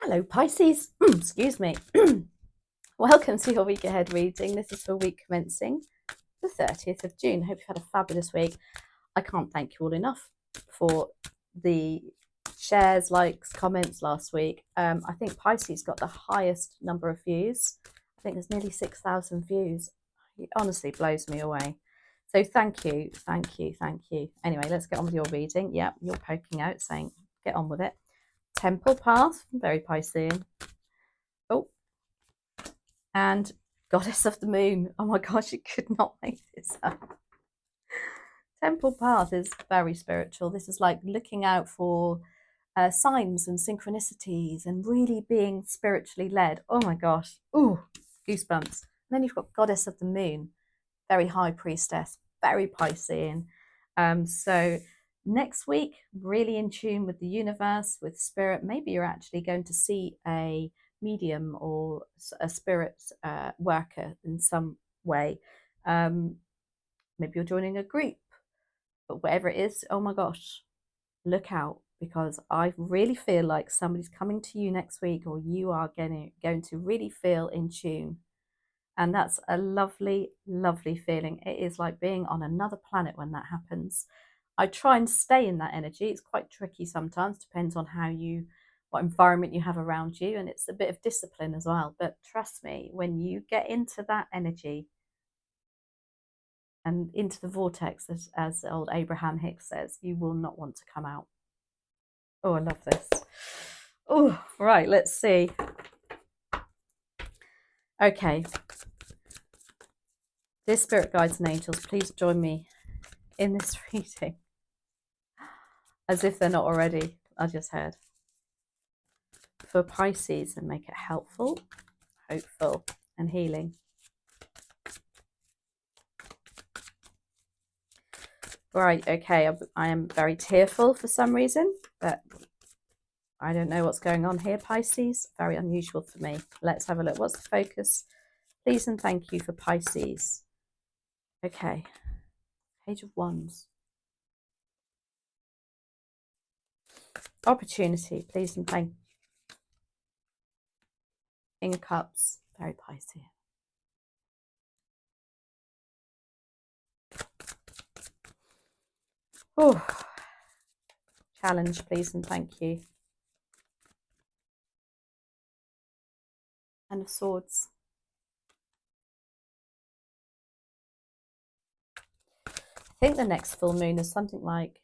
Hello, Pisces. Excuse me. Welcome to your week ahead reading. This is for week commencing the 30th of June. Hope you've had a fabulous week. I can't thank you all enough for the shares, likes, comments last week. I think Pisces got the highest number of views. I think there's nearly 6,000 views. It honestly blows me away. So thank you, thank you, thank you. Anyway, let's get on with your reading. Yep, you're poking out saying get on with it. Temple Path, very Piscean. Oh, and Goddess of the Moon. Oh my gosh, you could not make this up. Temple Path is very spiritual. This is like looking out for signs and synchronicities and really being spiritually led. Oh my gosh. Ooh, goosebumps. And then you've got Goddess of the Moon, very high priestess, very Piscean. So next week, really in tune with the universe, with spirit. Maybe you're actually going to see a medium or a spirit worker in some way. Maybe you're joining a group, but whatever it is, oh my gosh, look out, because I really feel like somebody's coming to you next week, or you are going to really feel in tune. And that's a lovely, lovely feeling. It is like being on another planet when that happens. I try and stay in that energy. It's quite tricky sometimes, depends on what environment you have around you, and it's a bit of discipline as well. But trust me, when you get into that energy and into the vortex, as old Abraham Hicks says, you will not want to come out. Oh, I love this. Oh, right, let's see. Okay. Dear spirit guides and angels, please join me in this reading. As if they're not already, I just heard. For Pisces, and make it helpful, hopeful, and healing. Right, okay, I am very tearful for some reason, but I don't know what's going on here, Pisces. Very unusual for me. Let's have a look. What's the focus? Please and thank you for Pisces. Okay, Page of Wands. Opportunity, please and thank you. King of Cups, very Pisces. Oh, challenge, please and thank you. And of Swords. I think the next full moon is something like,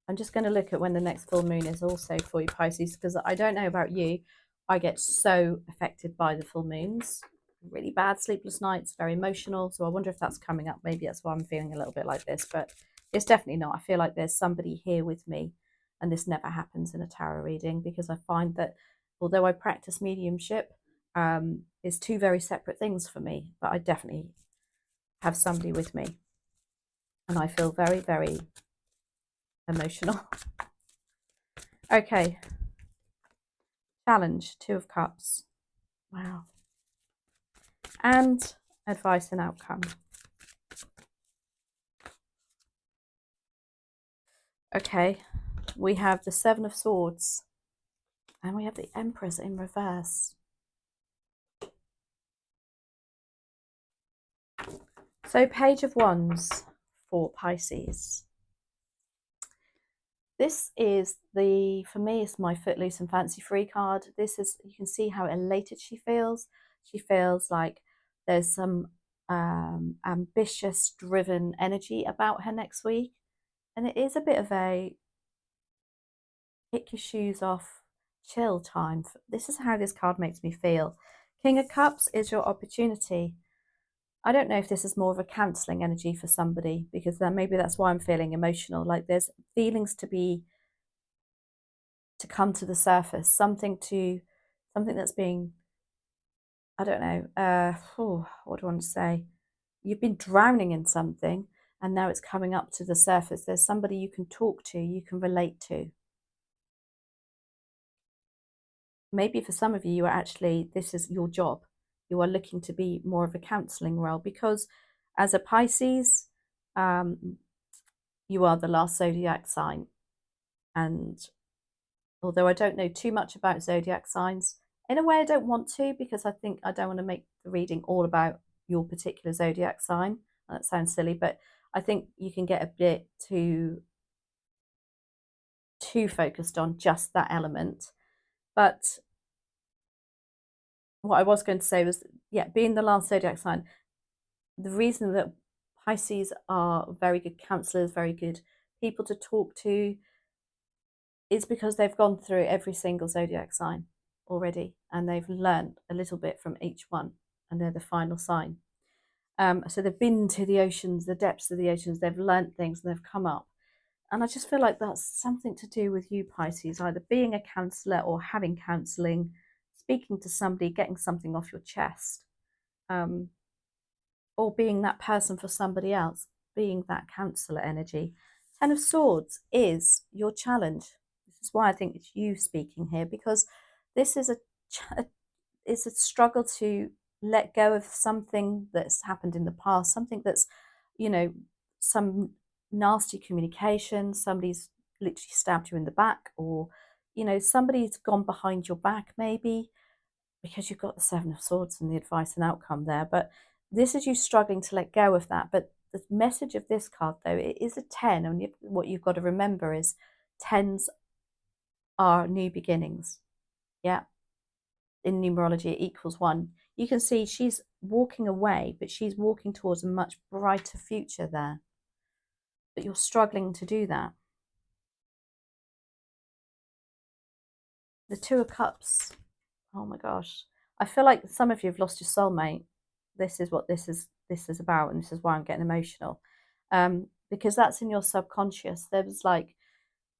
I'm just going to look at when the next full moon is also for you, Pisces, because I don't know about you. I get so affected by the full moons. Really bad sleepless nights, very emotional. So I wonder if that's coming up. Maybe that's why I'm feeling a little bit like this, but it's definitely not. I feel like there's somebody here with me, and this never happens in a tarot reading, because I find that although I practice mediumship, it's two very separate things for me, but I definitely have somebody with me, and I feel very, very emotional. Okay. Challenge, Two of Cups. Wow. And advice and outcome. Okay. We have the Seven of Swords. And we have the Empress in reverse. So Page of Wands for Pisces. This is for me, it's my Footloose and Fancy Free card. This is, you can see how elated she feels. She feels like there's some ambitious, driven energy about her next week. And it is a bit of a kick your shoes off, chill time. This is how this card makes me feel. King of Cups is your opportunity. I don't know if this is more of a cancelling energy for somebody, because then maybe that's why I'm feeling emotional. Like there's feelings to come to the surface, something that's being, I don't know, what do I want to say? You've been drowning in something, and now it's coming up to the surface. There's somebody you can talk to, you can relate to. Maybe for some of you, this is your job. You are looking to be more of a counselling role, because as a Pisces, you are the last zodiac sign, and although I don't know too much about zodiac signs. In a way, I don't want to, because I think I don't want to make the reading all about your particular zodiac sign. That sounds silly, but I think you can get a bit too focused on just that element. But what I was going to say was, yeah, being the last zodiac sign, the reason that Pisces are very good counselors, very good people to talk to, is because they've gone through every single zodiac sign already, and they've learned a little bit from each one, and they're the final sign. So they've been to the oceans, the depths of the oceans, they've learned things, and they've come up. And I just feel like that's something to do with you, Pisces, either being a counsellor or having counselling, speaking to somebody, getting something off your chest, or being that person for somebody else, being that counsellor energy. Ten of Swords is your challenge. This is why I think it's you speaking here, because this is it's a struggle to let go of something that's happened in the past, something that's, some nasty communication, somebody's literally stabbed you in the back, or, somebody's gone behind your back maybe, because you've got the Seven of Swords and the advice and outcome there. But this is you struggling to let go of that. But the message of this card, though, it is a 10. And what you've got to remember is tens are new beginnings. Yeah. In numerology, it equals 1. You can see she's walking away, but she's walking towards a much brighter future there. But you're struggling to do that. The Two of Cups. Oh my gosh. I feel like some of you have lost your soulmate. This is what this is about, and this is why I'm getting emotional. Because that's in your subconscious. There was like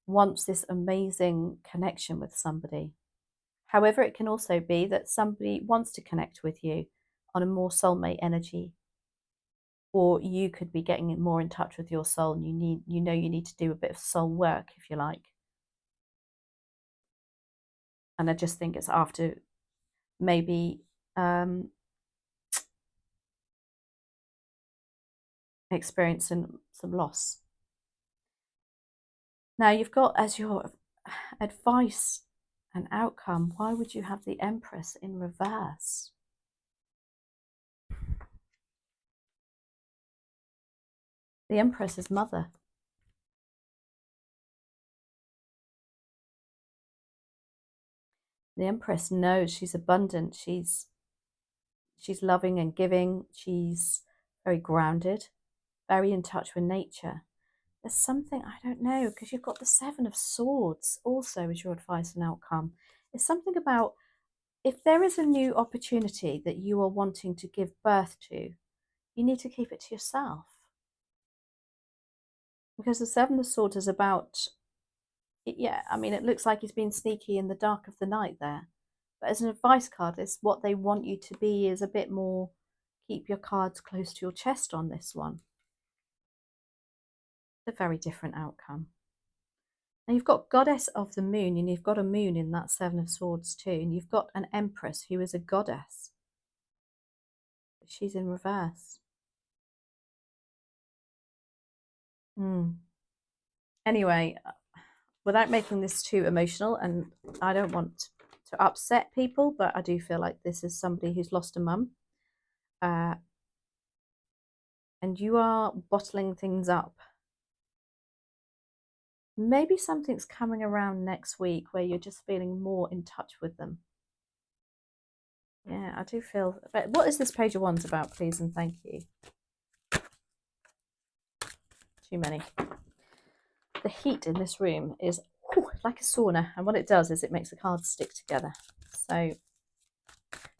once this amazing connection with somebody. However, it can also be that somebody wants to connect with you on a more soulmate energy, or you could be getting more in touch with your soul, and you need to do a bit of soul work, if you like. And I just think it's after maybe experiencing some loss. Now you've got as your advice and outcome, why would you have the Empress in reverse? The Empress is mother. The Empress knows she's abundant. She's loving and giving. She's very grounded, very in touch with nature. There's something, I don't know, because you've got the Seven of Swords also as your advice and outcome. It's something about if there is a new opportunity that you are wanting to give birth to, you need to keep it to yourself. Because the Seven of Swords is about, yeah, I mean, it looks like he's been sneaky in the dark of the night there. But as an advice card, it's what they want you to be is a bit more, keep your cards close to your chest on this one. It's a very different outcome. And you've got Goddess of the Moon, and you've got a moon in that Seven of Swords too. And you've got an Empress who is a goddess. She's in reverse. Anyway, without making this too emotional, and I don't want to upset people, but I do feel like this is somebody who's lost a mum. And you are bottling things up. Maybe something's coming around next week where you're just feeling more in touch with them. Yeah, I do feel. But what is this Page of Wands about, please, and thank you? Too many. The heat in this room is like a sauna, and what it does is it makes the cards stick together. So,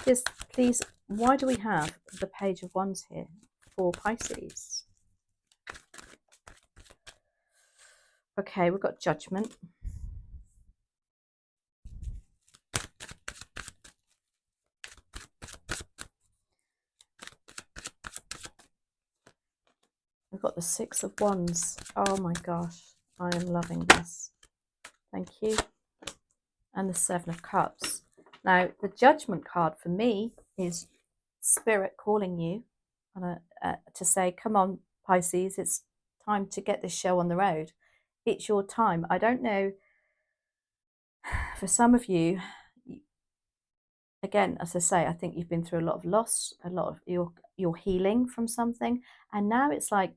just please, why do we have the Page of Wands here for Pisces? Okay, we've got Judgment. We've got the Six of Wands. Oh my gosh, I am loving this. Thank you. And the Seven of Cups. Now, the Judgment card for me is Spirit calling you to say, come on, Pisces, it's time to get this show on the road. It's your time. I don't know for some of you, again, as I say, I think you've been through a lot of loss, a lot of your healing from something, and now it's like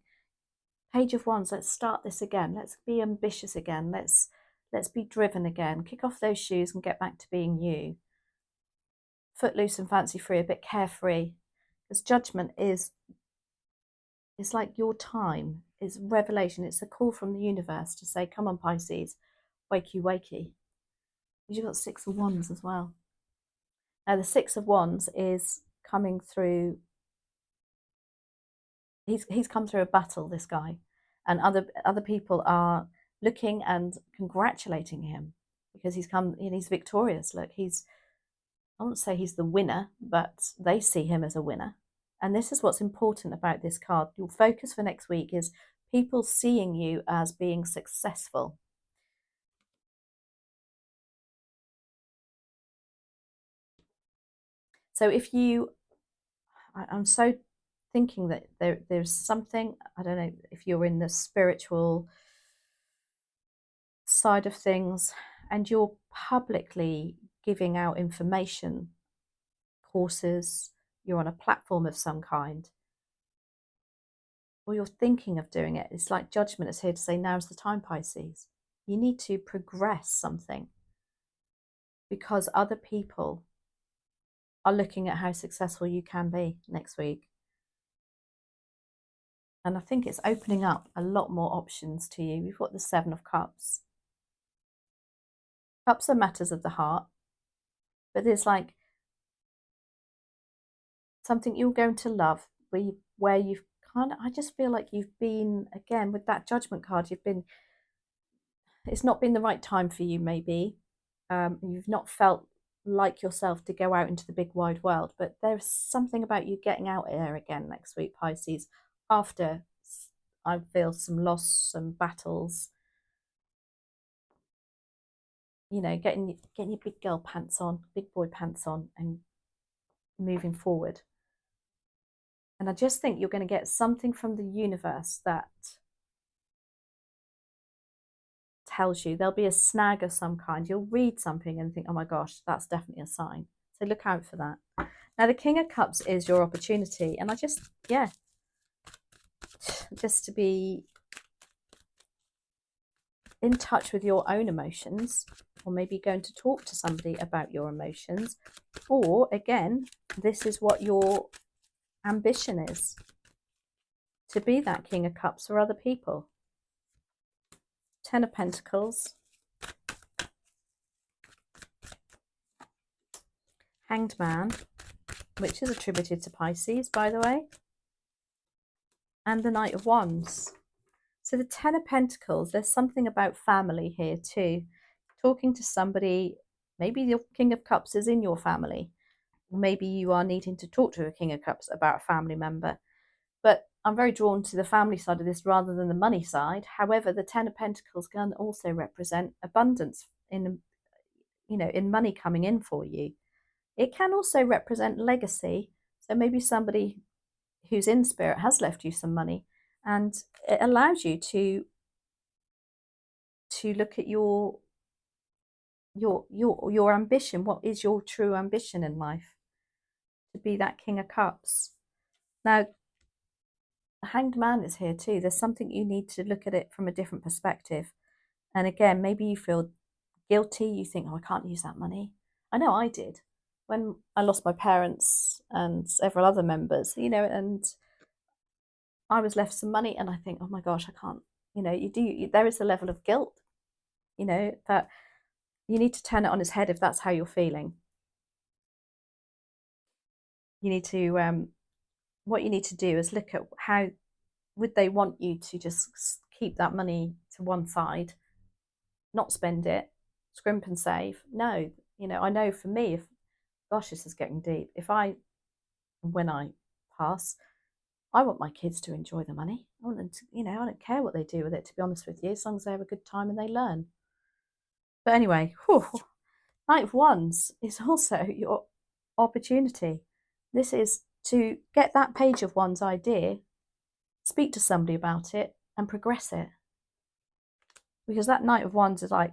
Page of Wands. Let's start this again. Let's be ambitious again. Let's be driven again. Kick off those shoes and get back to being you. Footloose and fancy free, a bit carefree, because Judgment is like your time. It's revelation. It's a call from the universe to say, "Come on, Pisces, wakey, wakey." You've got Six of Wands as well. Now, the Six of Wands is coming through. He's come through a battle, this guy, and other people are looking and congratulating him because he's come and he's victorious. Look, I won't say he's the winner, but they see him as a winner. And this is what's important about this card. Your focus for next week is people seeing you as being successful. So if I'm so thinking that there's something, I don't know if you're in the spiritual side of things and you're publicly giving out information, courses, you're on a platform of some kind, or you're thinking of doing it. It's like Judgment is here to say, now's the time, Pisces. You need to progress something because other people are looking at how successful you can be next week. And I think it's opening up a lot more options to you. We've got the Seven of Cups. Cups are matters of the heart, but there's like something you're going to love where you've kind of, I just feel like you've been, again, with that Judgment card, it's not been the right time for you, maybe. You've not felt like yourself to go out into the big wide world, but there's something about you getting out there again next week, Pisces, after I feel some loss, some battles, you know, getting your big girl pants on, big boy pants on, and moving forward. And I just think you're going to get something from the universe that tells you there'll be a snag of some kind. You'll read something and think, oh my gosh, that's definitely a sign. So look out for that. Now, the King of Cups is your opportunity. And I just to be in touch with your own emotions, or maybe going to talk to somebody about your emotions. Or again, this is what your ambition is, to be that King of Cups for other people. Ten of Pentacles. Hanged Man, which is attributed to Pisces, by the way. And the Knight of Wands. So the Ten of Pentacles, there's something about family here too. Talking to somebody, maybe the King of Cups is in your family. Maybe you are needing to talk to a King of Cups about a family member. But I'm very drawn to the family side of this rather than the money side. However, the Ten of Pentacles can also represent abundance in money coming in for you. It can also represent legacy. So maybe somebody who's in spirit has left you some money, and it allows you to look at your ambition. What is your true ambition in life? To be that King of Cups. Now, the Hanged Man is here too. There's something you need to look at it from a different perspective. And again, maybe you feel guilty. You think, oh, I can't use that money. I know I did when I lost my parents and several other members, and I was left some money, and I think, oh my gosh, I can't, there is a level of guilt, that you need to turn it on its head if that's how you're feeling. You need to, what you need to do is look at how would they want you to just keep that money to one side, not spend it, scrimp and save. No, I know for me, gosh, this is getting deep. When I pass, I want my kids to enjoy the money. I want them to, I don't care what they do with it, to be honest with you, as long as they have a good time and they learn. But anyway, Knight of Wands is also your opportunity. This is to get that Page of Wands idea, speak to somebody about it, and progress it. Because that Knight of Wands is like,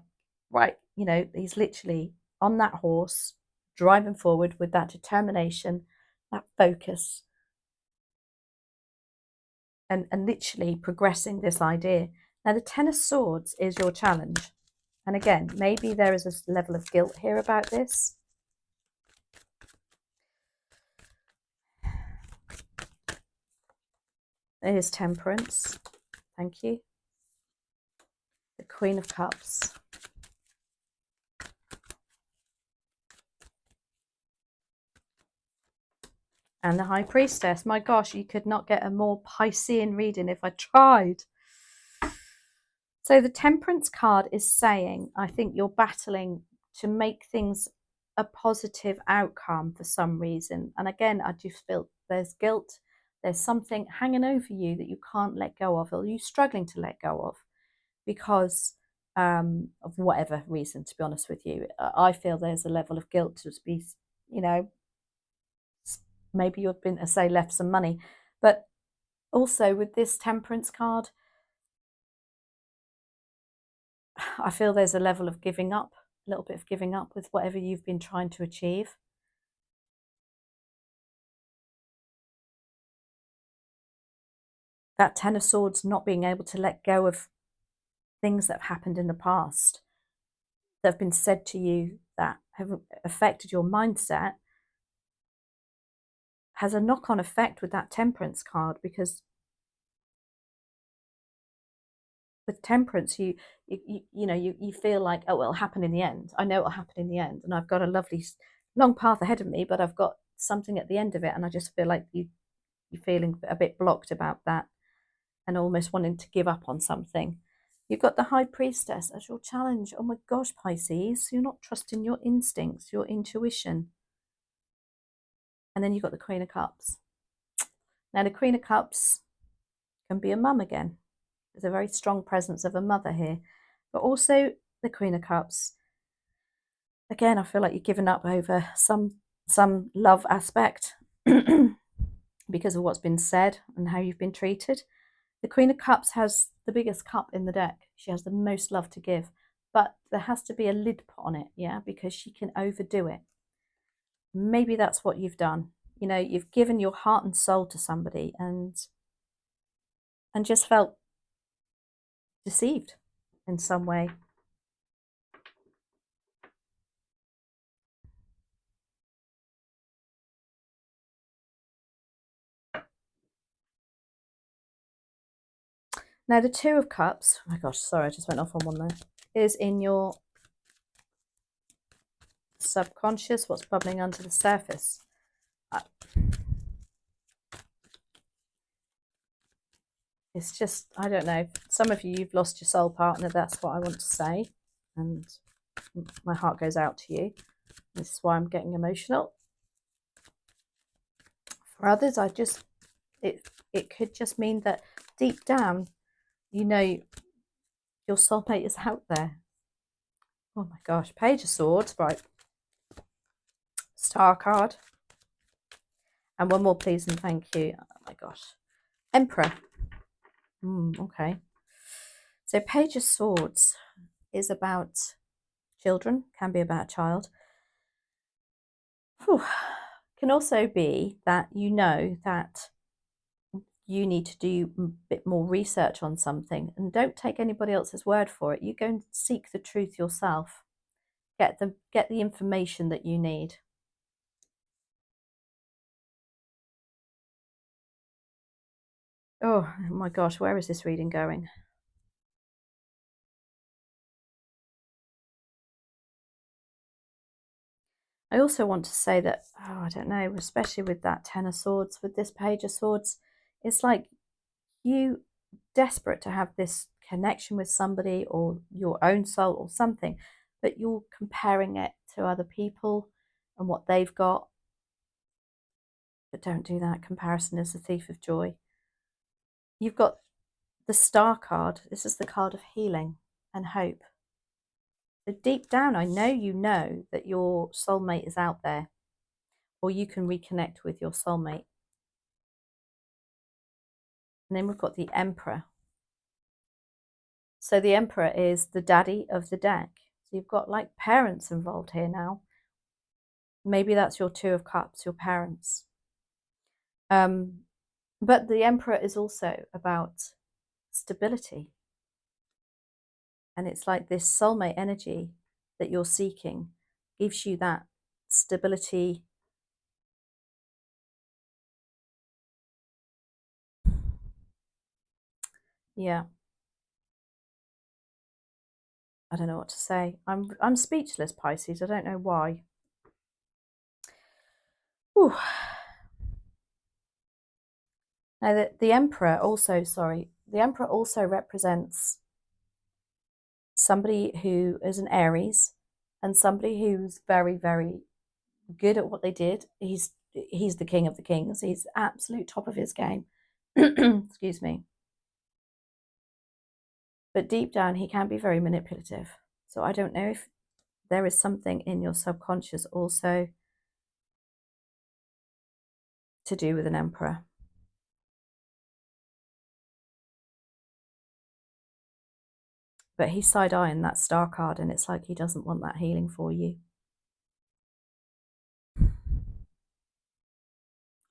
right, you know, he's literally on that horse, driving forward with that determination, that focus, and literally progressing this idea. Now, the Ten of Swords is your challenge. And again, maybe there is a level of guilt here about this. There's Temperance. Thank you. The Queen of Cups. And the High Priestess. My gosh, you could not get a more Piscean reading if I tried. So the Temperance card is saying, I think you're battling to make things a positive outcome for some reason. And again, I just feel there's guilt. There's something hanging over you that you can't let go of, or you're struggling to let go of because of whatever reason, to be honest with you. I feel there's a level of guilt to be, you know, maybe you've been, say, left some money. But also with this Temperance card, I feel there's a level of giving up, a little bit of giving up with whatever you've been trying to achieve. That Ten of Swords, not being able to let go of things that have happened in the past, that have been said to you, that have affected your mindset, has a knock-on effect with that Temperance card, because with Temperance, you know, you feel like, oh, it'll happen in the end. I know it'll happen in the end, and I've got a lovely long path ahead of me, but I've got something at the end of it, and I just feel like you're feeling a bit blocked about that and almost wanting to give up on something. You've got the High Priestess as your challenge. Oh my gosh, Pisces, you're not trusting your instincts, your intuition. And then you've got the Queen of Cups. Now, the Queen of Cups can be a mum again. There's a very strong presence of a mother here. But also the Queen of Cups. Again, I feel like you're giving up over some love aspect because of what's been said and how you've been treated. The Queen of Cups has the biggest cup in the deck. She has the most love to give. But there has to be a lid put on it, yeah, because she can overdo it. Maybe that's what you've done. You know, you've given your heart and soul to somebody and just felt deceived in some way. Now, the Two of Cups, oh my gosh, sorry, I just went off on one there, is in your subconscious, what's bubbling under the surface. It's just, I don't know, some of you, you've lost your soul partner, that's what I want to say, and my heart goes out to you. This is why I'm getting emotional. For others, it could just mean that deep down, you know, your soulmate is out there. Oh my gosh, Page of Swords, right. Star card. And one more, please, and thank you. Oh my gosh. Emperor. Okay. So Page of Swords is about children, can be about a child. Whew. Can also be that you know that you need to do a bit more research on something, and don't take anybody else's word for it. You go and seek the truth yourself. Get the information that you need. Oh my gosh, where is this reading going? I also want to say that, I don't know, especially with that Ten of Swords, with this Page of Swords, it's like you desperate to have this connection with somebody or your own soul or something, but you're comparing it to other people and what they've got. But don't do that. Comparison is the thief of joy. You've got the Star card. This is the card of healing and hope. So deep down, I know you know that your soulmate is out there, or you can reconnect with your soulmate. And then we've got the Emperor. So the Emperor is the daddy of the deck. So you've got like parents involved here now. Maybe that's your Two of Cups, your parents. But the Emperor is also about stability. And it's like this soulmate energy that you're seeking gives you that stability. Yeah. I don't know what to say. I'm speechless, Pisces. I don't know why. Whew. Now the Emperor also, the Emperor also represents somebody who is an Aries and somebody who's very, very good at what they did. He's the king of the kings. He's absolute top of his game. Excuse me. But deep down, he can be very manipulative. So I don't know if there is something in your subconscious also to do with an Emperor. But he's side-eyeing that star card, and it's like he doesn't want that healing for you.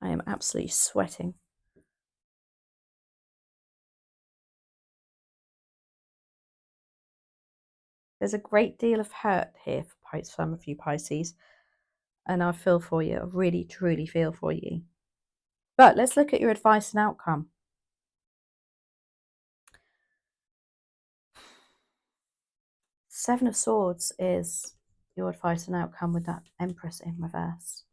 I am absolutely sweating. There's a great deal of hurt here for some of you Pisces, and I feel for you. I really, truly feel for you. But let's look at your advice and outcome. Seven of Swords is your advice and outcome with that Empress in reverse.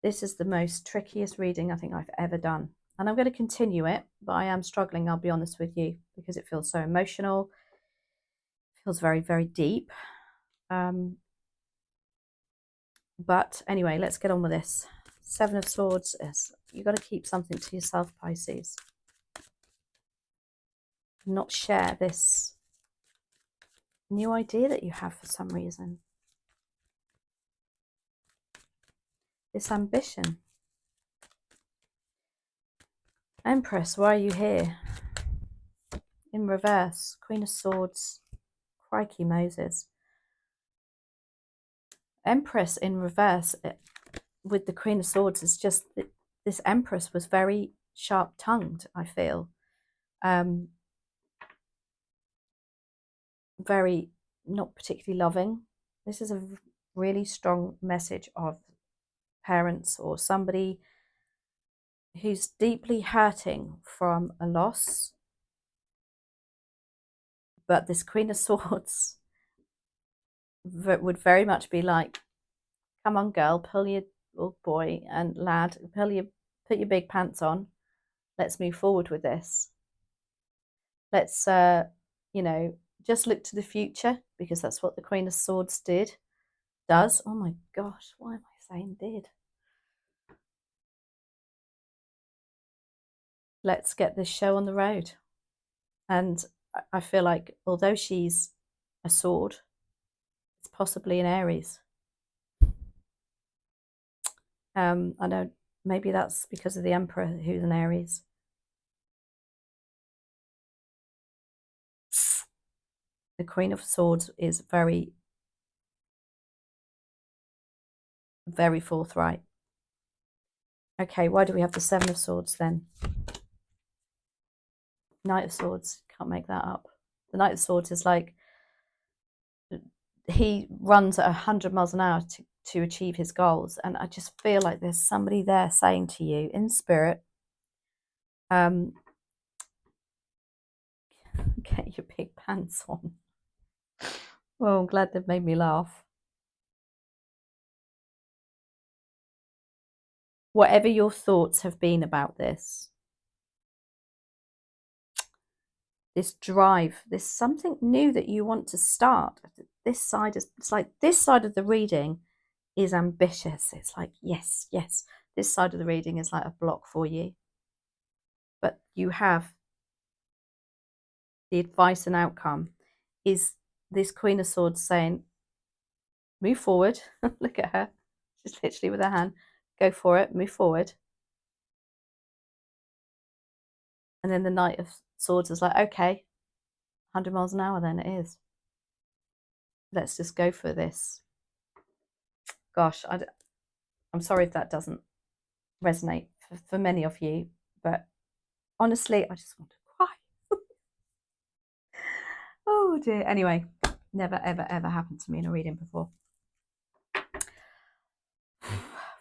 This is the most trickiest reading I think I've ever done. And I'm going to continue it, but I am struggling, I'll be honest with you, because it feels so emotional. It feels very, very deep. But anyway, let's get on with this. Seven of Swords is, you've got to keep something to yourself, Pisces. Not share this new idea that you have for some reason. This ambition. Empress, why are you here? In reverse, Queen of Swords. Crikey Moses. Empress in reverse with the Queen of Swords is just that this Empress was very sharp-tongued, I feel. Very not particularly loving. This is a really strong message of parents or somebody who's deeply hurting from a loss. But this Queen of Swords would very much be like, come on, girl, pull your old boy and lad, put your big pants on. Let's move forward with this. Let's, just look to the future, because that's what the Queen of Swords does. Oh my gosh, why am I saying did? Let's get this show on the road. And I feel like although she's a sword, it's possibly an Aries. I know maybe that's because of the Emperor, who's an Aries. The Queen of Swords is very, very forthright. Okay, why do we have the Seven of Swords then? Knight of Swords, can't make that up. The Knight of Swords is like, he runs at 100 miles an hour to achieve his goals. And I just feel like there's somebody there saying to you in spirit, get your big pants on. Well, I'm glad they've made me laugh. Whatever your thoughts have been about this drive, this something new that you want to start. This side is, it's like this side of the reading is ambitious. It's like, yes, yes. This side of the reading is like a block for you. But you have the advice and outcome is this Queen of Swords saying, move forward. Look at her. She's literally with her hand. Go for it. Move forward. And then the Knight of Swords is like, okay, 100 miles an hour then it is. Let's just go for this. Gosh, I'm sorry if that doesn't resonate for many of you, but honestly, I just want to cry. Oh dear. Anyway, never, ever, ever happened to me in a reading before.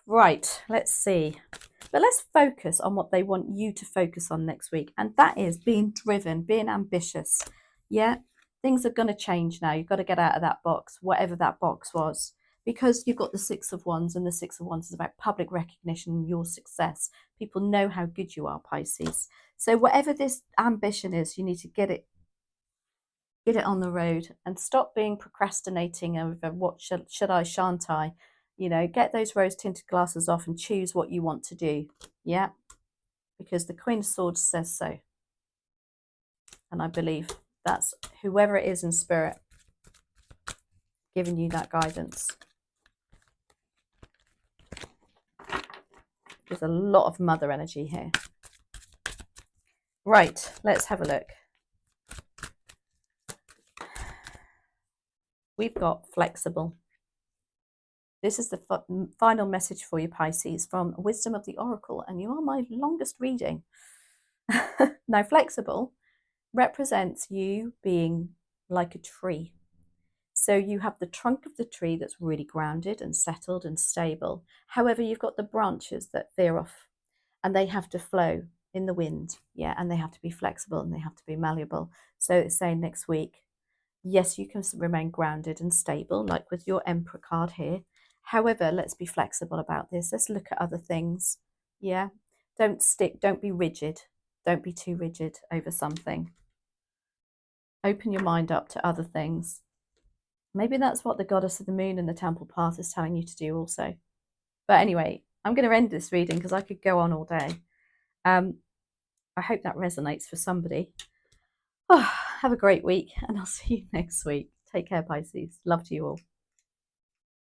Right, let's see. But let's focus on what they want you to focus on next week. And that is being driven, being ambitious. Yeah, things are going to change now. You've got to get out of that box, whatever that box was. Because you've got the Six of Wands, and the Six of Wands is about public recognition and your success. People know how good you are, Pisces. So whatever this ambition is, you need to get it on the road and stop being procrastinating over what should I, shan't I? You know, get those rose tinted glasses off and choose what you want to do. Yeah, because the Queen of Swords says so. And I believe that's whoever it is in spirit giving you that guidance. There's a lot of mother energy here. Right, let's have a look. We've got flexible. This is the final message for you, Pisces, from Wisdom of the Oracle, and you are my longest reading. Now, flexible represents you being like a tree. So you have the trunk of the tree that's really grounded and settled and stable. However, you've got the branches that veer off, and they have to flow in the wind. Yeah, and they have to be flexible and they have to be malleable. So it's saying next week, yes, you can remain grounded and stable, like with your Emperor card here. However, let's be flexible about this. Let's look at other things. Yeah, don't be rigid. Don't be too rigid over something. Open your mind up to other things. Maybe that's what the Goddess of the Moon and the Temple Path is telling you to do also. But anyway, I'm going to end this reading because I could go on all day. I hope that resonates for somebody. Oh, have a great week, and I'll see you next week. Take care, Pisces. Love to you all.